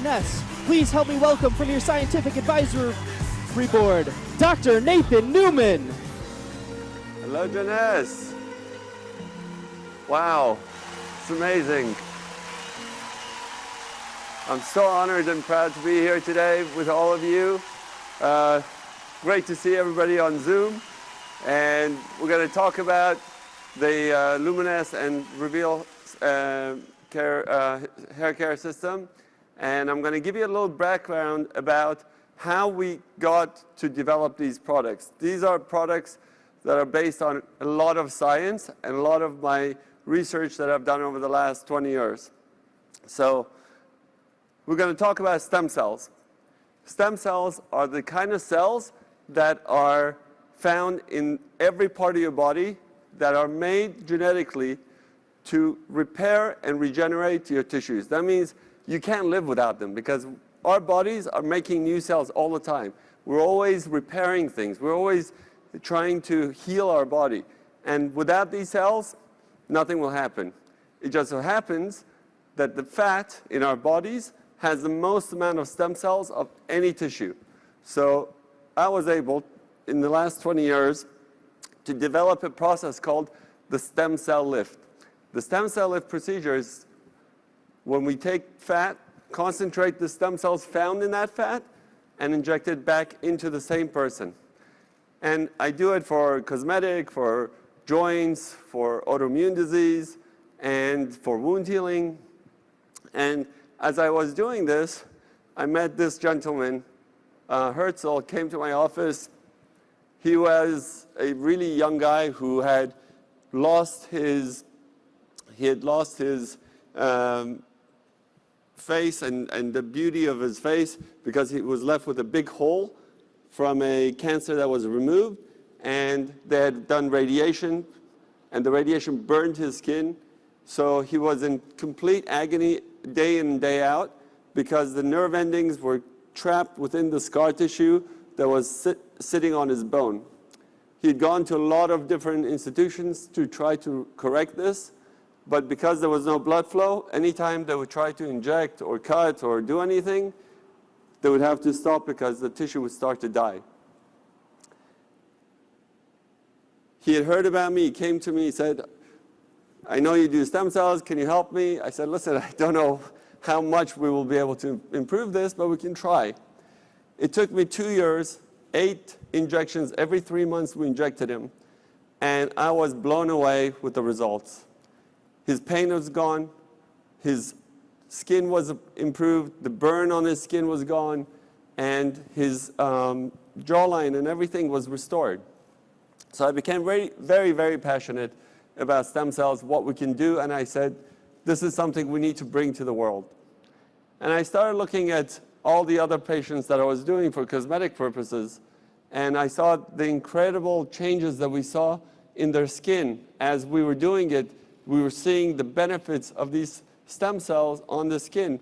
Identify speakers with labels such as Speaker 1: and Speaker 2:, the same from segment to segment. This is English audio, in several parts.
Speaker 1: Jeunesse. Please help me welcome from your scientific advisory board, Dr. Nathan Newman.
Speaker 2: Hello, Jeunesse. Wow, it's amazing. I'm so honored and proud to be here today with all of you. Great to see everybody on Zoom. And we're going to talk about the Luminous and Reveal hair care system. And I'm going to give you a little background about how we got to develop these products. These are products that are based on a lot of science and a lot of my research that I've done over the last 20 years. So we're going to talk about stem cells. Stem cells are the kind of cells that are found in every part of your body that are made genetically to repair and regenerate your tissues. That means you can't live without them because our bodies are making new cells all the time. We're always repairing things. We're always trying to heal our body. And without these cells, nothing will happen. It just so happens that the fat in our bodies has the most amount of stem cells of any tissue. So I was able, in the last 20 years, to develop a process called the stem cell lift. The stem cell lift procedure is when we take fat, concentrate the stem cells found in that fat, and inject it back into the same person. And I do it for cosmetic, for joints, for autoimmune disease, and for wound healing. And as I was doing this, I met this gentleman, Herzl, came to my office. He was a really young guy who had lost his face and the beauty of his face because he was left with a big hole from a cancer that was removed, and they had done radiation, and the radiation burned his skin. So he was in complete agony day in and day out because the nerve endings were trapped within the scar tissue that was sitting on his bone. He had gone to a lot of different institutions to try to correct this, but because there was no blood flow, anytime they would try to inject or cut or do anything, they would have to stop because the tissue would start to die. He had heard about me. He came to me. He said, I know you do stem cells. Can you help me? I said, listen, I don't know how much we will be able to improve this, but we can try. It took me 2 years, 8 injections. Every 3 months we injected him. And I was blown away with the results. His pain was gone. His skin was improved. The burn on his skin was gone. And his jawline and everything was restored. So I became very, very, very passionate about stem cells, what we can do. And I said, this is something we need to bring to the world. And I started looking at all the other patients that I was doing for cosmetic purposes. And I saw the incredible changes that we saw in their skin. As we were doing it, we were seeing the benefits of these stem cells on the skin.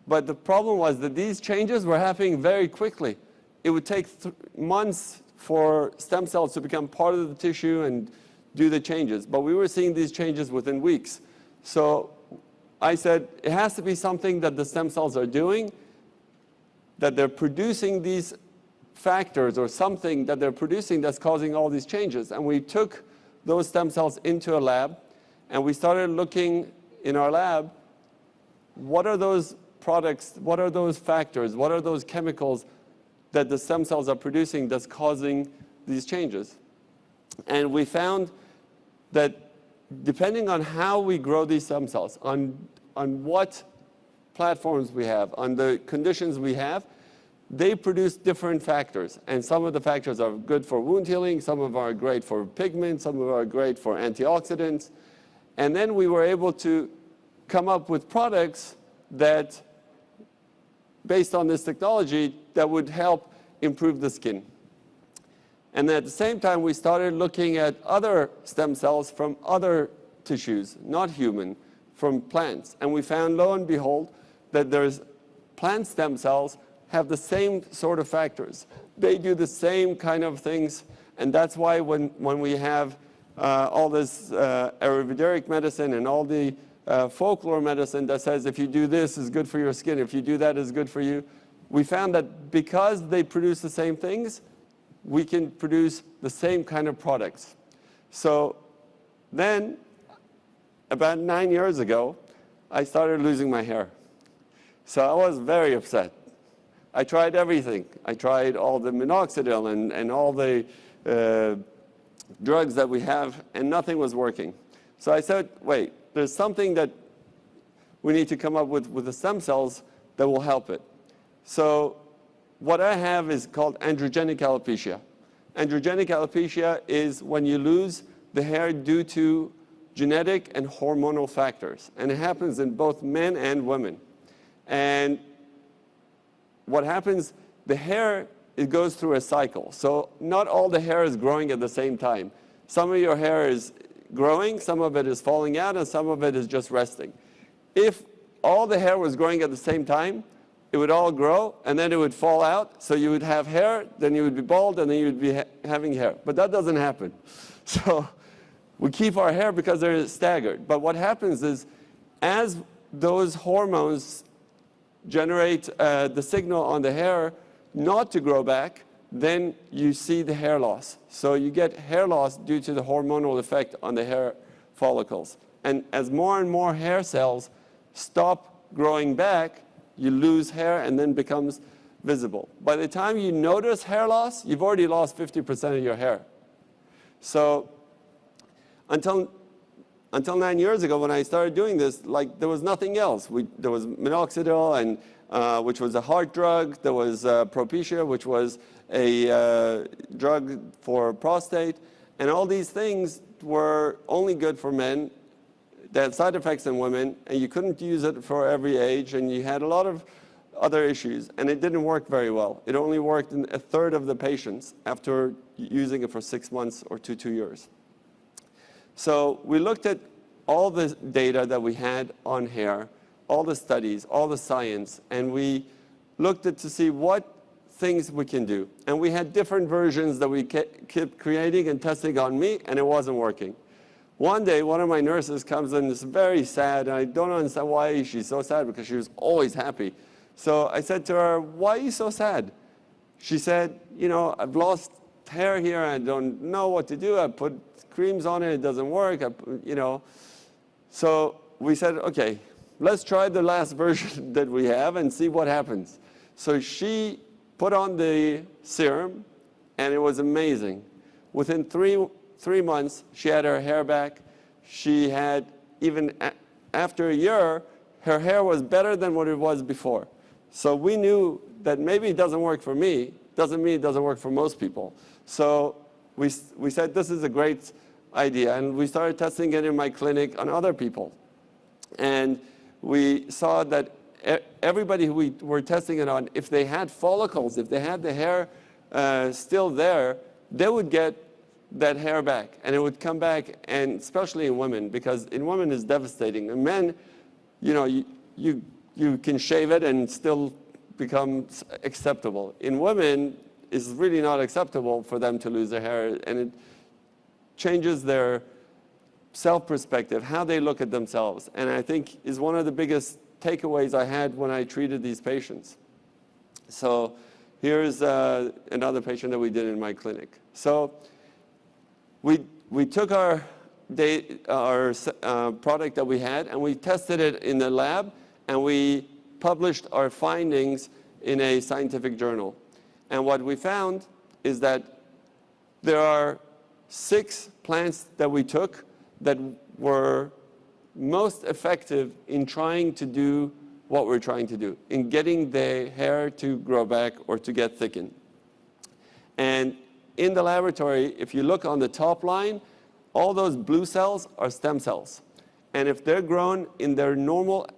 Speaker 2: But the problem was that these changes were happening very quickly. It would take months for stem cells to become part of the tissue and do the changes. But we were seeing these changes within weeks. So I said, it has to be something that the stem cells are doing, that they're producing these factors or something that they're producing that's causing all these changes. And we took those stem cells into a lab, and we started looking in our lab, what are those products, what are those factors, what are those chemicals that the stem cells are producing that's causing these changes. And we found that depending on how we grow these stem cells, on what platforms we have, on the conditions we have, they produce different factors. And some of the factors are good for wound healing, some of them are great for pigment, some of them are great for antioxidants. And then we were able to come up with products that, based on this technology, that would help improve the skin. And at the same time, we started looking at other stem cells from other tissues, not human, from plants. And we found, lo and behold, that there's plant stem cells have the same sort of factors. They do the same kind of things. And that's why when we have all this Ayurvedic medicine and all the folklore medicine that says if you do this, it's good for your skin, if you do that, it's good for you. We found that because they produce the same things, we can produce the same kind of products. So then, about 9 years ago, I started losing my hair. So I was very upset. I tried everything. I tried all the minoxidil and all the drugs that we have, and nothing was working. So I said, wait, there's something that we need to come up with the stem cells that will help it. So what I have is called androgenic alopecia. Androgenic alopecia is when you lose the hair due to genetic and hormonal factors. And it happens in both men and women. And what happens, the hair, it goes through a cycle. So not all the hair is growing at the same time. Some of your hair is growing, some of it is falling out, and some of it is just resting. If all the hair was growing at the same time, it would all grow, and then it would fall out. So you would have hair, then you would be bald, and then you would be having hair. But that doesn't happen. So we keep our hair because they're staggered. But what happens is, as those hormones generate the signal on the hair not to grow back, then you see the hair loss. So you get hair loss due to the hormonal effect on the hair follicles. And as more and more hair cells stop growing back, you lose hair and then becomes visible. By the time you notice hair loss, you've already lost 50% of your hair. So until 9 years ago, when I started doing this, like, there was nothing else. There was minoxidil, and which was a heart drug. There was Propecia, which was a drug for prostate. And all these things were only good for men. They had side effects in women, and you couldn't use it for every age, and you had a lot of other issues, and it didn't work very well. It only worked in a third of the patients after using it for 6 months or 2 years. So we looked at all the data that we had on hair, all the studies, all the science, and we looked at to see what things we can do. And we had different versions that we kept creating and testing on me, and it wasn't working. One day, one of my nurses comes in, is very sad, and I don't understand why she's so sad, because she was always happy. So I said to her, why are you so sad? She said, you know, I've lost hair here, I don't know what to do, I put creams on it, it doesn't work, you know. So we said, okay, let's try the last version that we have and see what happens. So she put on the serum, and it was amazing. Within three months, she had her hair back. She had, even after a year, her hair was better than what it was before. So we knew that maybe it doesn't work for me, doesn't mean it doesn't work for most people. So we said, this is a great idea, and we started testing it in my clinic on other people. And we saw that everybody who we were testing it on, if they had follicles, if they had the hair still there, they would get that hair back, and it would come back, and especially in women, because in women it's devastating. In men, you know, you can shave it and still become acceptable. In women, it's really not acceptable for them to lose their hair, and it changes their self-perspective, how they look at themselves, and I think is one of the biggest takeaways I had when I treated these patients. So here's another patient that we did in my clinic. So we took our product that we had, and we tested it in the lab, and we published our findings in a scientific journal. And what we found is that there are 6 plants that we took that were most effective in trying to do what we're trying to do, in getting the hair to grow back or to get thickened. And in the laboratory, if you look on the top line, all those blue cells are stem cells. And if they're grown in their normal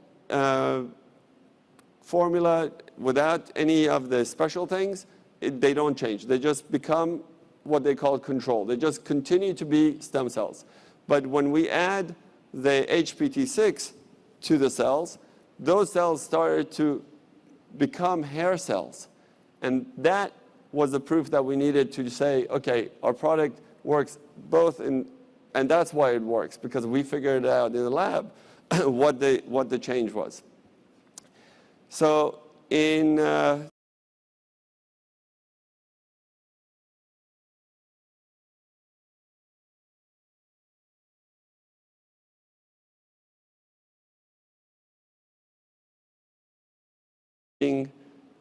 Speaker 2: formula without any of the special things, they don't change. They just become what they call control. They just continue to be stem cells. But when we add the HPT6 to the cells, those cells started to become hair cells. And that was the proof that we needed to say, okay, our product works both in, and that's why it works, because we figured it out in the lab what the change was. So in the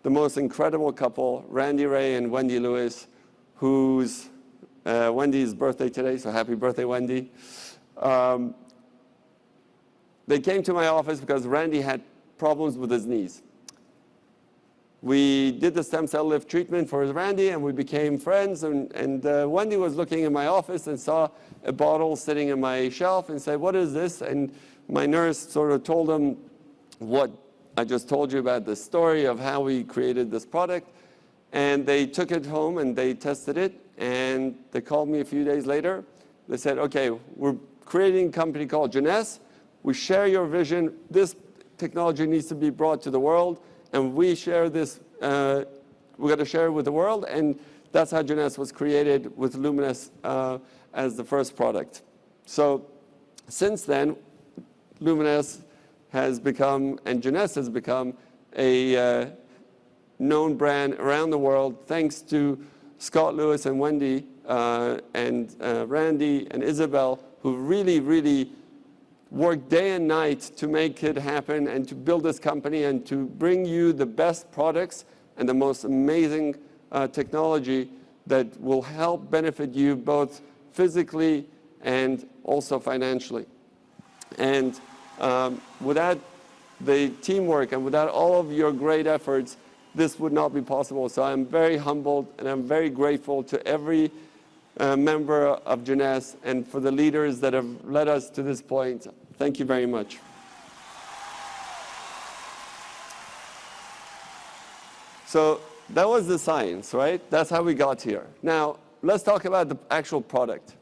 Speaker 2: most incredible couple, Randy Ray and Wendy Lewis, whose Wendy's birthday today, so happy birthday, Wendy. They came to my office because Randy had problems with his knees. We did the stem cell lift treatment for Randy, and we became friends. And Wendy was looking in my office and saw a bottle sitting in my shelf and said, "What is this?" And my nurse sort of told him what I just told you about, the story of how we created this product. And they took it home and they tested it. And they called me a few days later. They said, "Okay, we're creating a company called Jeunesse. We share your vision. This technology needs to be brought to the world. And we share this, we're going to share it with the world." And that's how Jeunesse was created, with Luminous as the first product. So since then, Luminous has become, and Jeunesse has become, a known brand around the world, thanks to Scott Lewis and Wendy and Randy and Isabel, who really worked day and night to make it happen and to build this company and to bring you the best products and the most amazing technology that will help benefit you both physically and also financially. And without the teamwork and without all of your great efforts, this would not be possible. So I'm very humbled and I'm very grateful to every member of Jeunesse and for the leaders that have led us to this point. Thank you very much. So that was the science, right? That's how we got here. Now, let's talk about the actual product.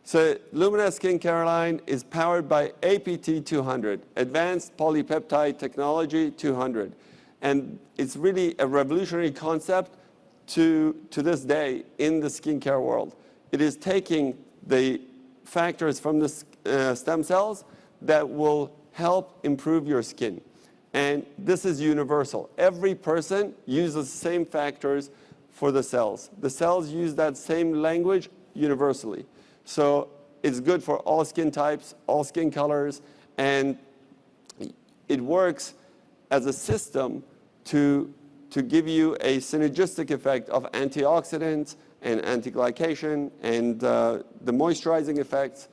Speaker 2: So Luminous Skincare line is powered by APT 200, Advanced Polypeptide Technology 200. And it's really a revolutionary concept to this day in the skincare world. It is taking the factors from the stem cells that will help improve your skin. And this is universal. Every person uses the same factors for the cells. The cells use that same language universally. So it's good for all skin types, all skin colors, and it works as a system to give you a synergistic effect of antioxidants and anti-glycation and the moisturizing effects.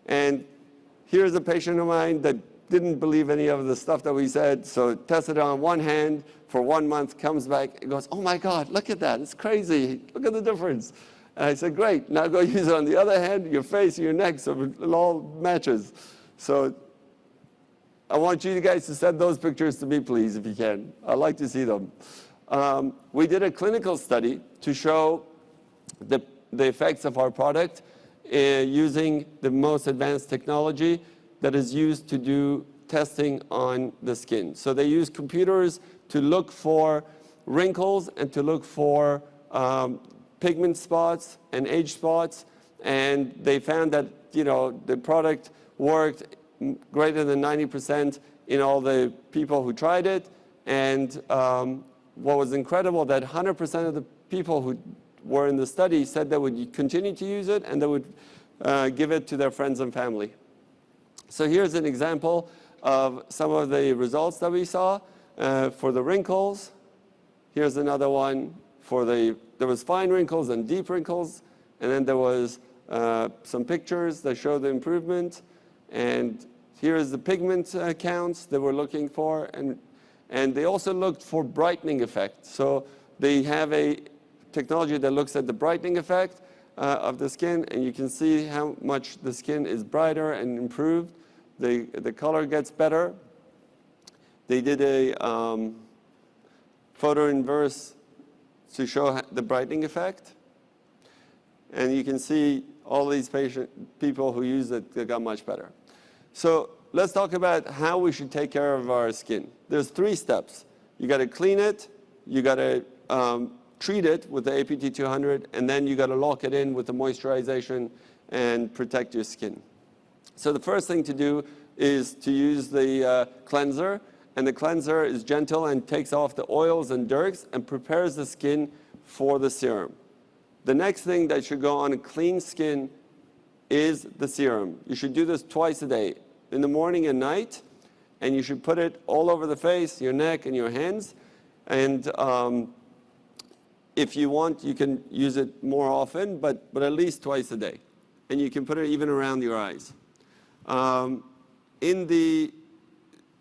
Speaker 2: And here's a patient of mine that didn't believe any of the stuff that we said, so tested it on one hand for 1 month, comes back and goes, "Oh my God, look at that, it's crazy, look at the difference." And I said, "Great, now go use it on the other hand, your face, your neck, so it all matches." So I want you guys to send those pictures to me, please, if you can. I'd like to see them. We did a clinical study to show the effects of our product using the most advanced technology that is used to do testing on the skin. So they use computers to look for wrinkles and to look for pigment spots and age spots, and they found that the product worked greater than 90% in all the people who tried it. And what was incredible, that 100% of the people who were in the study said they would continue to use it and they would give it to their friends and family. So here's an example of some of the results that we saw for the wrinkles. Here's another one for there was fine wrinkles and deep wrinkles, and then there was some pictures that show the improvement. And here's the pigment counts they were looking for, and they also looked for brightening effect. So they have a technology that looks at the brightening effect of the skin, and you can see how much the skin is brighter and improved. The color gets better. They did a photo inverse to show the brightening effect. And you can see all these people who use it, they got much better. So let's talk about how we should take care of our skin. There's 3 steps. You got to clean it, you got to treat it with the APT 200, and then you got to lock it in with the moisturization and protect your skin. So the first thing to do is to use the cleanser. And the cleanser is gentle and takes off the oils and dirts and prepares the skin for the serum. The next thing that should go on a clean skin is the serum. You should do this twice a day, in the morning and night, and you should put it all over the face, your neck, and your hands. And if you want, you can use it more often, but at least twice a day. And you can put it even around your eyes. In the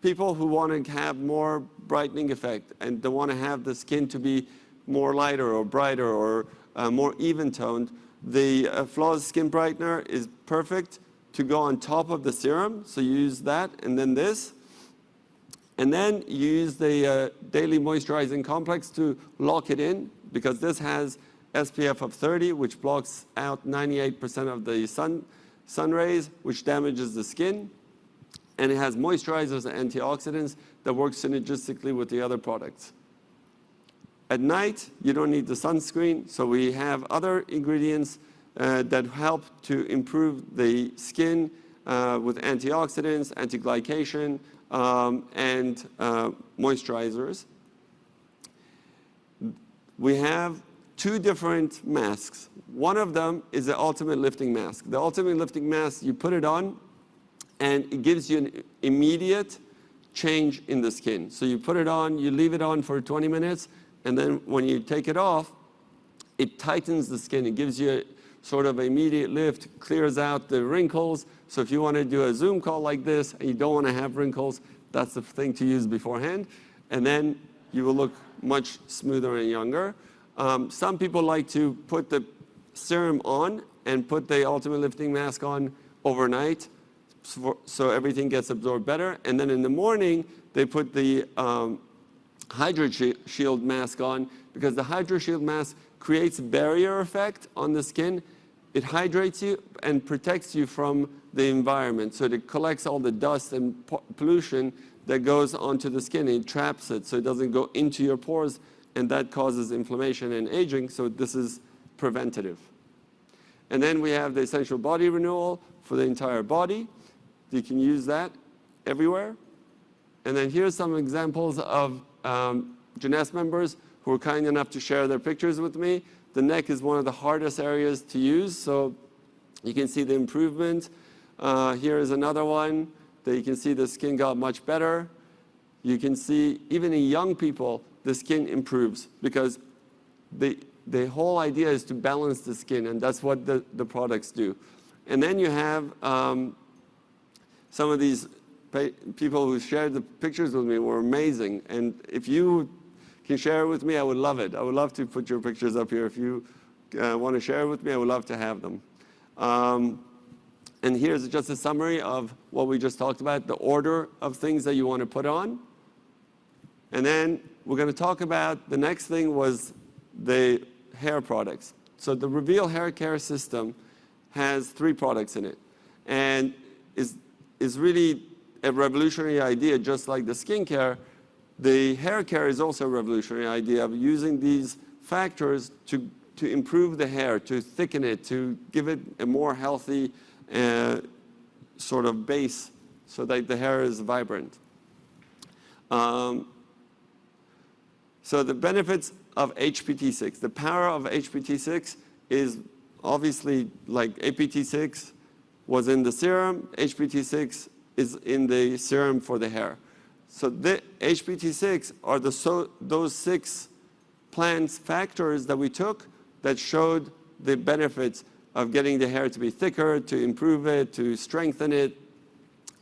Speaker 2: people who want to have more brightening effect and they want to have the skin to be more lighter or brighter or more even-toned, the Flawless Skin Brightener is perfect to go on top of the serum. So you use that and then this. And then you use the Daily Moisturizing Complex to lock it in, because this has SPF of 30, which blocks out 98% of the sun rays, which damages the skin. And it has moisturizers and antioxidants that work synergistically with the other products. At night, you don't need the sunscreen, so we have other ingredients that help to improve the skin with antioxidants, anti-glycation, and moisturizers. We have two different masks. One of them is the Ultimate Lifting Mask. The Ultimate Lifting Mask, you put it on, and it gives you an immediate change in the skin. So you put it on, you leave it on for 20 minutes, and then when you take it off, it tightens the skin. It gives you a sort of immediate lift, clears out the wrinkles. So if you want to do a Zoom call like this and you don't want to have wrinkles, that's the thing to use beforehand. And then you will look much smoother and younger. Some people like to put the serum on and put the Ultimate Lifting Mask on overnight, so everything gets absorbed better. And then in the morning, they put the Hydra Shield mask on, because the Hydra Shield mask creates a barrier effect on the skin. It hydrates you and protects you from the environment. So it collects all the dust and pollution that goes onto the skin. It traps it so it doesn't go into your pores, and that causes inflammation and aging. So this is preventative. And then we have the Essential Body Renewal for the entire body. You can use that everywhere. And then here's some examples of Jeunesse members who were kind enough to share their pictures with me. The neck is one of the hardest areas to use, so you can see the improvement. Here is another one that you can see the skin got much better. You can see even in young people, the skin improves, because the whole idea is to balance the skin, and that's what the products do. And then you have some of these people who shared the pictures with me were amazing. And if you can share it with me, I would love it. I would love to put your pictures up here. If you want to share it with me, I would love to have them. And here's just a summary of what we just talked about, the order of things that you want to put on. And then we're going to talk about the next thing was the hair products. So the Reveal Hair Care System has 3 products in it, and is really a revolutionary idea. Just like the skincare, the hair care is also a revolutionary idea of using these factors to improve the hair, to thicken it, to give it a more healthy sort of base so that the hair is vibrant. So the benefits of HPT6. The power of HPT6 is obviously like APT6 was in the serum, HPT6 is in the serum for the hair. So the HPT6 are those 6 plant factors that we took that showed the benefits of getting the hair to be thicker, to improve it, to strengthen it,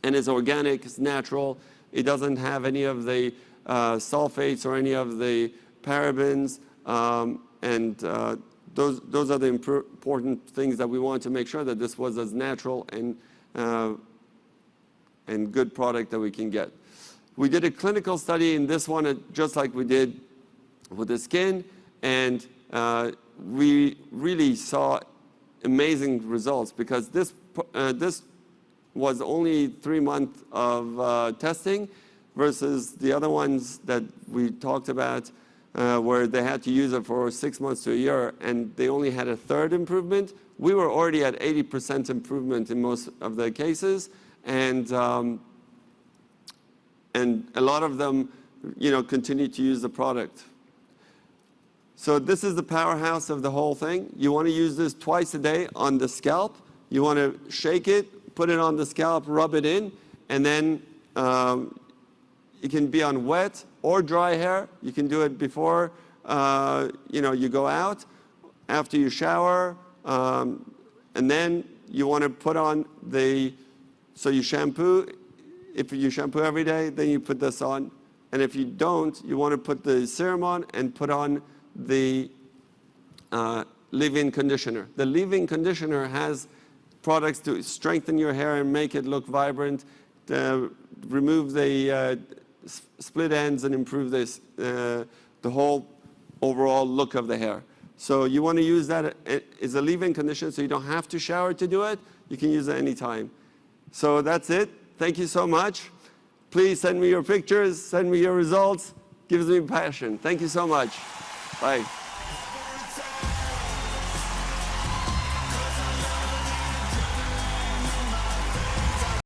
Speaker 2: and it's organic, it's natural. It doesn't have any of the sulfates or any of the parabens, and those are the important things that we want to make sure that this was as natural and good product that we can get. We did a clinical study in this one, just like we did with the skin, and we really saw amazing results, because this was only 3 months of testing versus the other ones that we talked about where they had to use it for 6 months to a year, and they only had a 1/3 improvement. We were already at 80% improvement in most of the cases, and a lot of them, continue to use the product. So this is the powerhouse of the whole thing. You want to use this twice a day on the scalp. You want to shake it, put it on the scalp, rub it in, and then it can be on wet or dry hair. You can do it before you go out, after you shower, and then you want to put on so you shampoo. If you shampoo every day, then you put this on. And if you don't, you want to put the serum on and put on the leave-in conditioner. The leave-in conditioner has products to strengthen your hair and make it look vibrant, remove the split ends and improve the whole overall look of the hair. So you want to use that as a leave-in conditioner so you don't have to shower to do it. You can use it anytime. So that's it. Thank you so much. Please send me your pictures, send me your results. Gives me passion. Thank you so much. Bye.